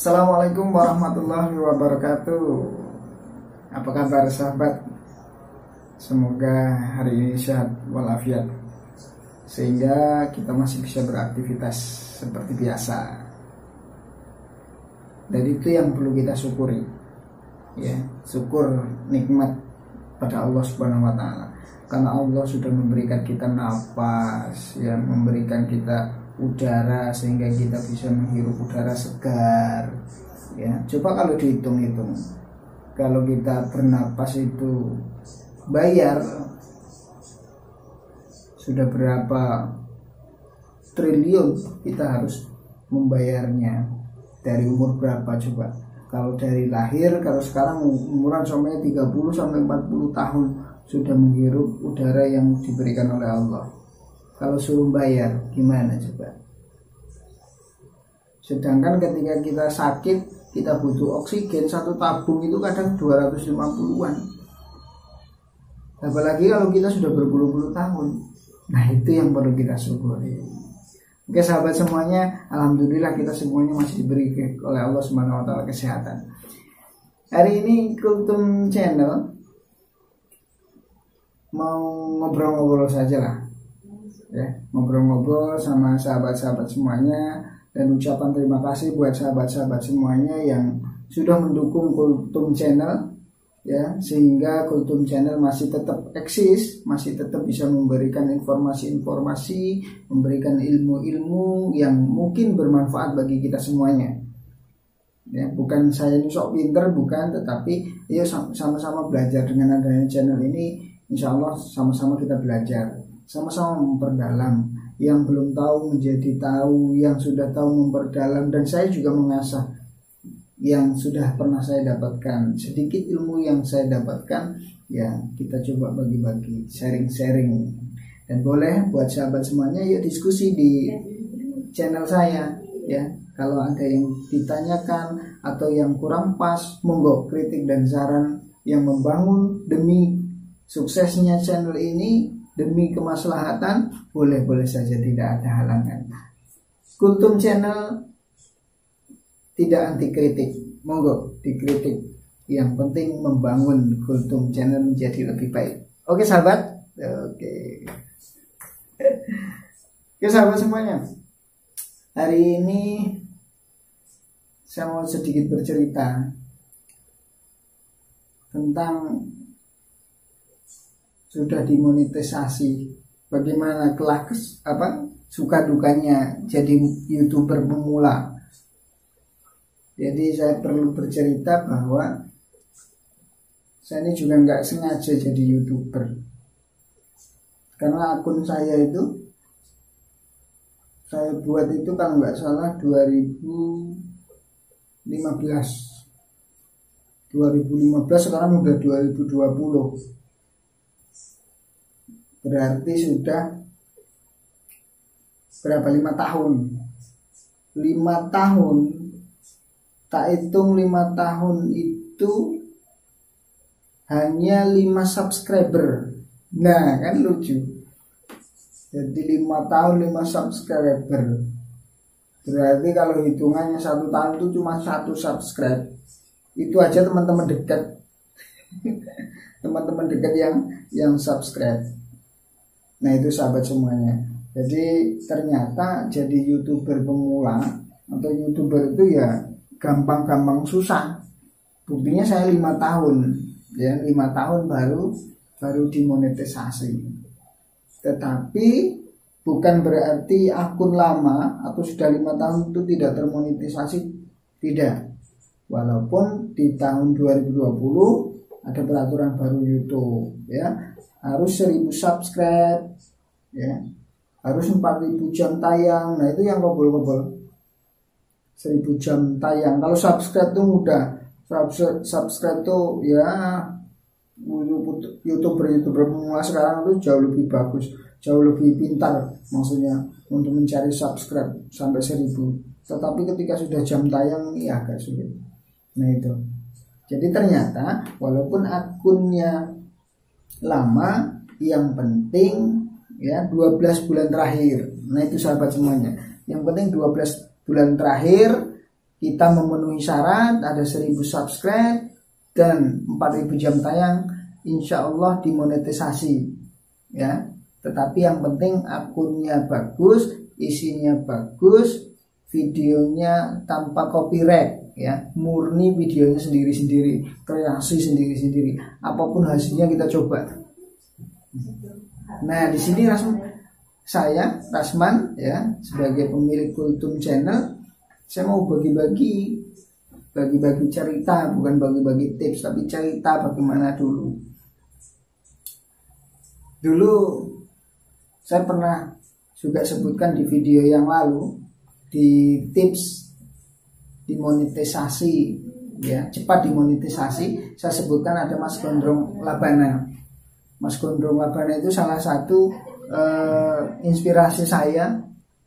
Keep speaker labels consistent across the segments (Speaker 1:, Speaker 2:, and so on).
Speaker 1: Assalamualaikum warahmatullahi wabarakatuh. Apa kabar sahabat? Semoga hari ini sehat walafiat, sehingga kita masih bisa beraktivitas seperti biasa. Dan itu yang perlu kita syukuri, ya, syukur nikmat pada Allah Subhanahu wa Ta'ala. Karena Allah sudah memberikan kita nafas, ya, memberikan kita udara sehingga kita bisa menghirup udara segar, ya. Coba kalau dihitung-hitung, kalau kita bernapas itu bayar, sudah berapa triliun kita harus membayarnya. Dari umur berapa coba? Kalau dari lahir, kalau sekarang umuran sampai 30 sampai 40 tahun sudah menghirup udara yang diberikan oleh Allah. Kalau suruh bayar gimana coba? Sedangkan ketika kita sakit, kita butuh oksigen, satu tabung itu kadang 250-an. Apalagi kalau kita sudah berpuluh-puluh tahun. Nah, itu yang perlu kita syukuri. Oke sahabat semuanya, alhamdulillah kita semuanya masih diberi oleh Allah Subhanahu wa Ta'ala kesehatan. Hari ini Kultum Channel mau ngobrol-ngobrol saja lah, ya, ngobrol-ngobrol sama sahabat-sahabat semuanya, dan ucapan terima kasih buat sahabat-sahabat semuanya yang sudah mendukung Kultum Channel, ya, sehingga Kultum Channel masih tetap eksis, masih tetap bisa memberikan informasi-informasi, memberikan ilmu-ilmu yang mungkin bermanfaat bagi kita semuanya. Ya, bukan saya ini sok pinter, bukan, tetapi ya sama-sama belajar. Dengan adanya channel ini, insya Allah sama-sama kita belajar, sama-sama memperdalam. Yang belum tahu menjadi tahu, yang sudah tahu memperdalam, dan saya juga mengasah yang sudah pernah saya dapatkan. Sedikit ilmu yang saya dapatkan, ya kita coba bagi-bagi, sharing-sharing. Dan boleh buat sahabat semuanya, yuk diskusi di channel saya, ya. Kalau ada yang ditanyakan atau yang kurang pas, monggo kritik dan saran yang membangun demi suksesnya channel ini, demi kemaslahatan, boleh-boleh saja, tidak ada halangan. Kultum Channel tidak anti kritik, monggo dikritik. Yang penting membangun Kultum Channel menjadi lebih baik. Oke sahabat, oke sahabat semuanya. Hari ini saya mau sedikit bercerita tentang sudah dimonetisasi, bagaimana suka dukanya jadi YouTuber pemula. Jadi saya perlu bercerita bahwa saya ini juga nggak sengaja jadi YouTuber, karena akun saya itu saya buat itu kalau nggak salah 2015, sekarang udah 2020, berarti sudah berapa, 5 tahun. 5 tahun, tak hitung 5 tahun itu hanya 5 subscriber. Nah kan lucu, jadi 5 tahun 5 subscriber, berarti kalau hitungannya 1 tahun itu cuma 1 subscribe. Itu aja teman-teman dekat teman-teman dekat yang subscribe. Nah itu sahabat semuanya. Jadi ternyata jadi YouTuber pemula atau YouTuber itu ya gampang-gampang susah. Buktinya saya 5 tahun, ya, 5 tahun baru dimonetisasi. Tetapi bukan berarti akun lama atau sudah 5 tahun itu tidak termonetisasi, tidak. Walaupun di tahun 2020 ada peraturan baru YouTube, ya, harus 1000 subscribe, ya, harus 4000 jam tayang. Nah itu yang kobol-kobol, 1000 jam tayang. Kalau subscribe tuh mudah, subscribe tuh ya YouTuber pemula sekarang tuh jauh lebih bagus, jauh lebih pintar, maksudnya untuk mencari subscribe sampai 1000. Tetapi ketika sudah jam tayang ini agak sulit. Nah itu, jadi ternyata walaupun akunnya lama, yang penting ya 12 bulan terakhir. Nah itu sahabat semuanya, yang penting 12 bulan terakhir kita memenuhi syarat, ada 1000 subscribe dan 4000 jam tayang, insya Allah dimonetisasi ya. Tetapi yang penting akunnya bagus, isinya bagus, videonya tanpa copyright ya, murni videonya sendiri-sendiri, kreasi sendiri-sendiri, apapun hasilnya kita coba. Nah, di sini saya Rasman ya, sebagai pemilik Kultum Channel, saya mau bagi-bagi cerita, bukan bagi-bagi tips, tapi cerita bagaimana dulu saya pernah juga sebutkan di video yang lalu, di tips dimonetisasi ya, cepat dimonetisasi, saya sebutkan ada Mas Gondrong Labana. Mas Gondrong Labana itu salah satu inspirasi saya,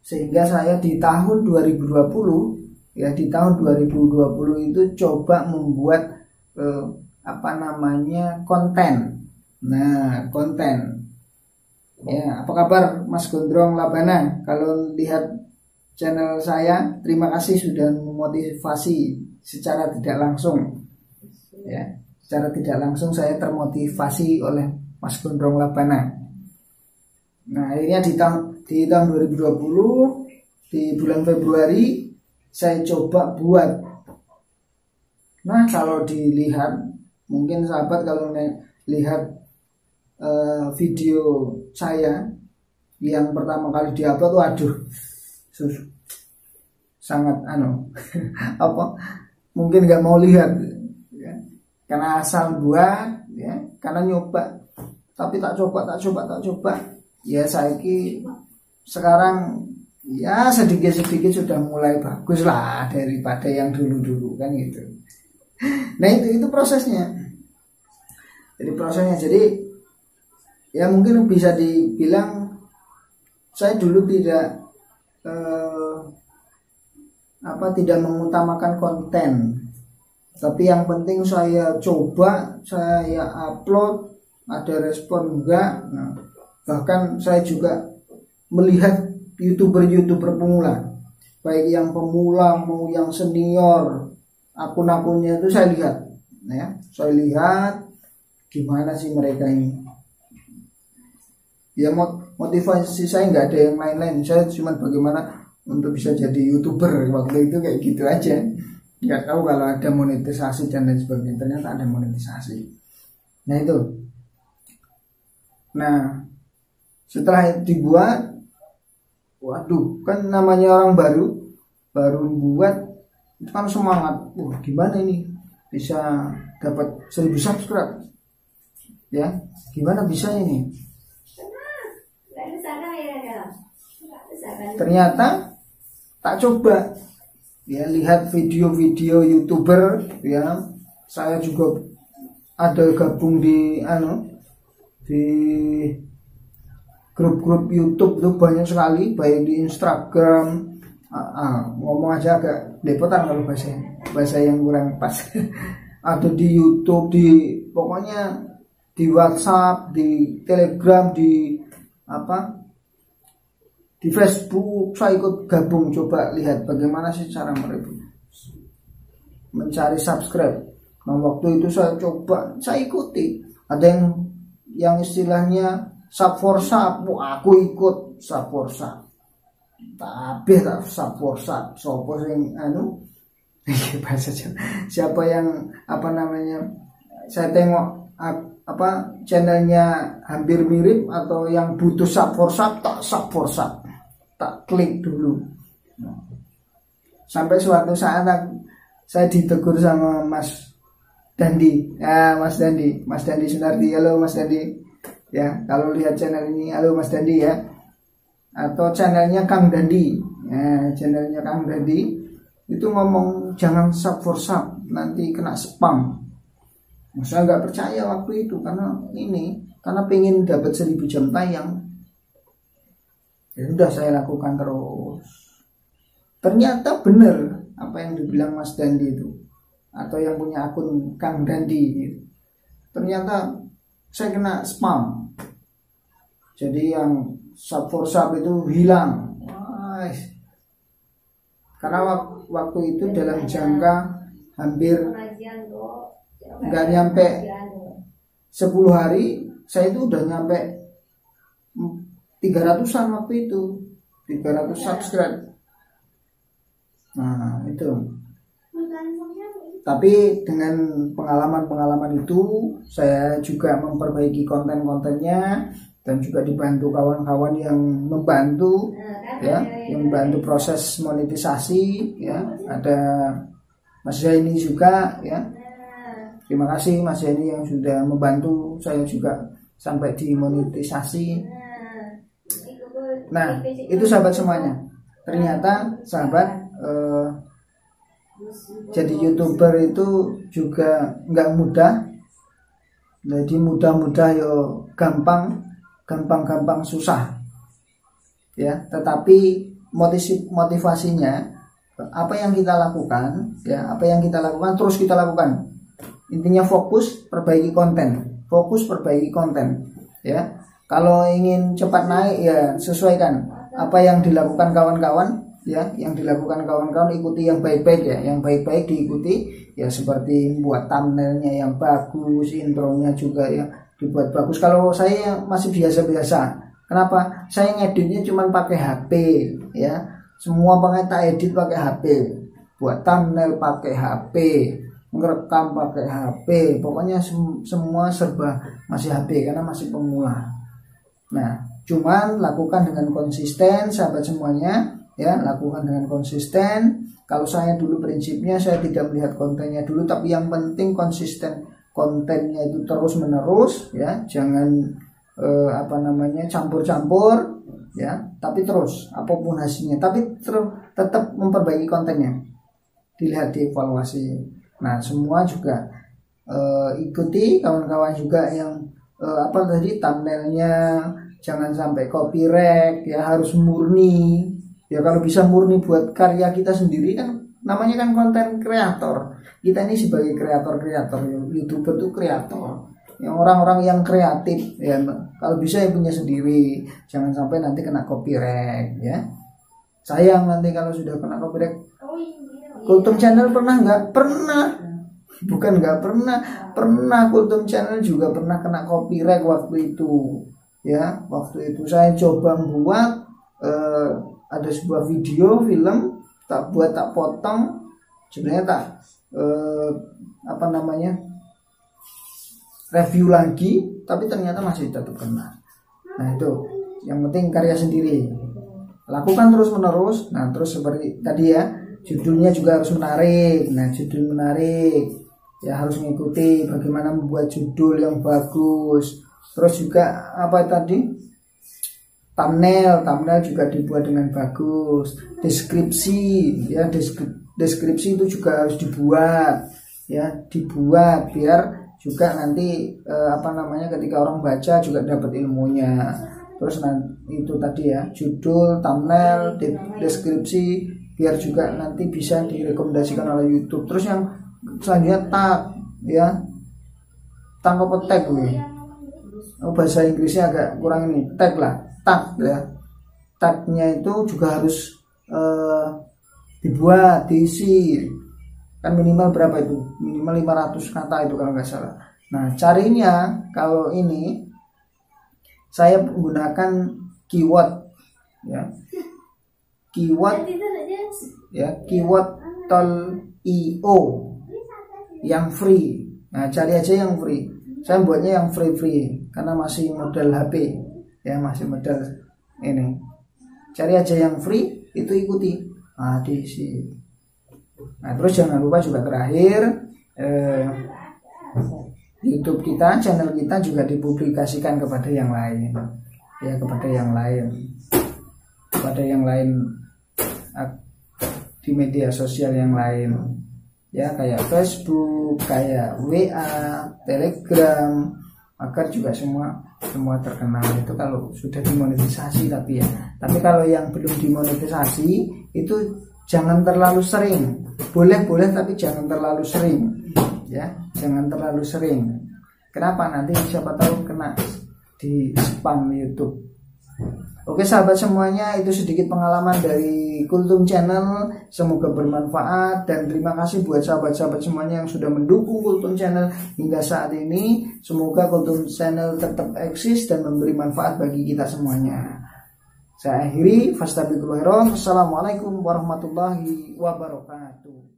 Speaker 1: sehingga saya di tahun 2020 ya, di tahun 2020 itu coba membuat konten. Nah, konten ya. Apa kabar Mas Gondrong Labana? Kalau lihat channel saya, terima kasih sudah memotivasi secara tidak langsung ya. Secara tidak langsung saya termotivasi oleh Mas Gondrong Labana. Nah, akhirnya di tahun 2020 di bulan Februari saya coba buat. Nah, kalau dilihat, mungkin sahabat kalau lihat video saya yang pertama kali diupload, waduh, sangat mungkin nggak mau lihat ya, karena asal buat ya, karena nyoba, tapi tak coba ya, sekarang ya sedikit-sedikit sudah mulai bagus lah daripada yang dulu-dulu kan gitu. Nah, itu prosesnya. Jadi ya mungkin bisa dibilang saya dulu tidak mengutamakan konten, tapi yang penting saya coba, saya upload, ada respon enggak. Nah, bahkan saya juga melihat youtuber pemula, baik yang pemula mau yang senior, akun-akunnya itu saya lihat ya, saya lihat gimana sih mereka ini ya. Motivasi saya nggak ada yang lain-lain, saya cuma bagaimana untuk bisa jadi YouTuber waktu itu, kayak gitu aja. Nggak tahu kalau ada monetisasi dan lain sebagainya, ternyata ada monetisasi. Nah itu, nah setelah dibuat, waduh, kan namanya orang baru buat itu kan semangat, gimana ini bisa dapat 1000 subscribe ya, gimana bisa ini. Ternyata tak coba ya, lihat video-video YouTuber ya. Saya juga ada gabung di grup-grup YouTube tuh banyak sekali, baik di Instagram, ngomong aja agak lepotan kalau bahasa yang kurang pas. Ada di YouTube, pokoknya di WhatsApp, di Telegram, di Facebook, saya ikut gabung, coba lihat bagaimana sih cara mereka mencari subscribe. Nah, waktu itu saya coba, saya ikuti. Ada yang istilahnya sub for sub, aku ikut sub for sub. Tapi tak sub for sub, sopo sing bahasa siapa yang saya tengok channelnya hampir mirip atau yang butuh sub for sub, tak sub for sub, tak klik dulu. Sampai suatu saat saya ditegur sama Mas Dandi, Mas Dandi Sunardi. Halo Mas Dandi ya, kalau lihat channel ini, halo Mas Dandi ya, atau channelnya Kang Dandi. Channelnya Kang Dandi itu ngomong jangan sub for sub, nanti kena spam. Saya nggak percaya waktu itu, karena pengen dapat 1000 jam tayang. Ya udah, saya lakukan terus. Ternyata benar apa yang dibilang Mas Dandi itu, atau yang punya akun Kang Dandi gitu. Ternyata saya kena spam. Jadi yang sub for sub itu hilang. karena waktu itu dalam jangka hampir nggak nyampe 10 hari saya itu udah nyampe 300-an waktu itu, 300 subscribe. Nah itu. Tapi dengan pengalaman-pengalaman itu saya juga memperbaiki konten-kontennya dan juga dibantu kawan-kawan yang membantu ya, yang membantu proses monetisasi ya. Ada Mas Zaini juga ya. Terima kasih Mas Zaini yang sudah membantu saya juga sampai dimonetisasi. Nah, itu sahabat semuanya. Ternyata sahabat jadi YouTuber itu juga nggak mudah. Jadi mudah-mudah yo gampang susah ya. Tetapi motivasinya apa yang kita lakukan ya, apa yang kita lakukan terus kita lakukan. Intinya fokus perbaiki konten ya. Kalau ingin cepat naik ya sesuaikan apa yang dilakukan kawan-kawan ya, yang dilakukan kawan-kawan ikuti yang baik-baik ya, yang baik-baik diikuti ya, seperti membuat thumbnailnya yang bagus, intronya juga ya dibuat bagus. Kalau saya masih biasa-biasa, kenapa? Saya ngeditnya cuma pakai HP ya, semua tak edit pakai HP, buat thumbnail pakai HP, ngerekam pakai HP, pokoknya semua serba masih HP karena masih pemula. Nah, cuman lakukan dengan konsisten sahabat semuanya ya, lakukan dengan konsisten. Kalau saya dulu prinsipnya saya tidak melihat kontennya dulu, tapi yang penting konsisten kontennya itu terus menerus ya, jangan campur-campur ya, tapi terus apapun hasilnya, tapi tetap memperbaiki kontennya, dilihat dievaluasi. Nah semua juga ikuti kawan-kawan juga yang thumbnailnya jangan sampai copyright ya, harus murni ya. Kalau bisa murni buat karya kita sendiri kan, namanya kan konten kreator. Kita ini sebagai kreator YouTuber tuh kreator, yang orang-orang yang kreatif ya. Kalau bisa ya punya sendiri, jangan sampai nanti kena copyright ya. Sayang nanti kalau sudah kena copyright. Kultum channel pernah nggak? Pernah. Bukan nggak pernah. Kultum channel juga pernah kena copyright waktu itu ya. Waktu itu saya coba membuat ada sebuah video film, tak potong, sebenarnya review lagi, tapi ternyata masih tetap kena. Nah itu yang penting karya sendiri, lakukan terus menerus. Nah terus seperti tadi ya, judulnya juga harus menarik. Nah judul menarik ya, harus mengikuti bagaimana membuat judul yang bagus. Terus juga thumbnail juga dibuat dengan bagus. Deskripsi ya, deskripsi itu juga harus dibuat biar juga nanti ketika orang baca juga dapat ilmunya. Terus nanti itu tadi ya, judul, thumbnail, deskripsi, biar juga nanti bisa direkomendasikan oleh YouTube. Terus yang selanjutnya tag ya, tag gue. Bahasa Inggrisnya agak kurang ini, tag ya. Tagnya itu juga harus dibuat, diisi. Kan minimal berapa itu? Minimal 500 kata itu kalau nggak salah. Nah carinya, kalau ini saya menggunakan keyword keyword.io yang free. Nah cari aja yang free. Saya buatnya yang free karena masih modal HP ya, masih modal ini. Cari aja yang free, itu ikuti. Nah diisi. Nah terus jangan lupa juga terakhir, YouTube kita, channel kita juga dipublikasikan kepada yang lain ya, kepada yang lain di media sosial yang lain ya, kayak Facebook, kayak WA, Telegram, agar juga semua terkenal. Itu kalau sudah dimonetisasi. Tapi kalau yang belum dimonetisasi itu jangan terlalu sering. Boleh tapi jangan terlalu sering ya, jangan terlalu sering. Kenapa? Nanti siapa tahu kena di spam YouTube Oke sahabat semuanya, itu sedikit pengalaman dari Kultum Channel. Semoga bermanfaat dan terima kasih buat sahabat-sahabat semuanya yang sudah mendukung Kultum Channel hingga saat ini. Semoga Kultum Channel tetap eksis dan memberi manfaat bagi kita semuanya. Saya akhiri, fastabiqul khairat. Wassalamualaikum warahmatullahi wabarakatuh.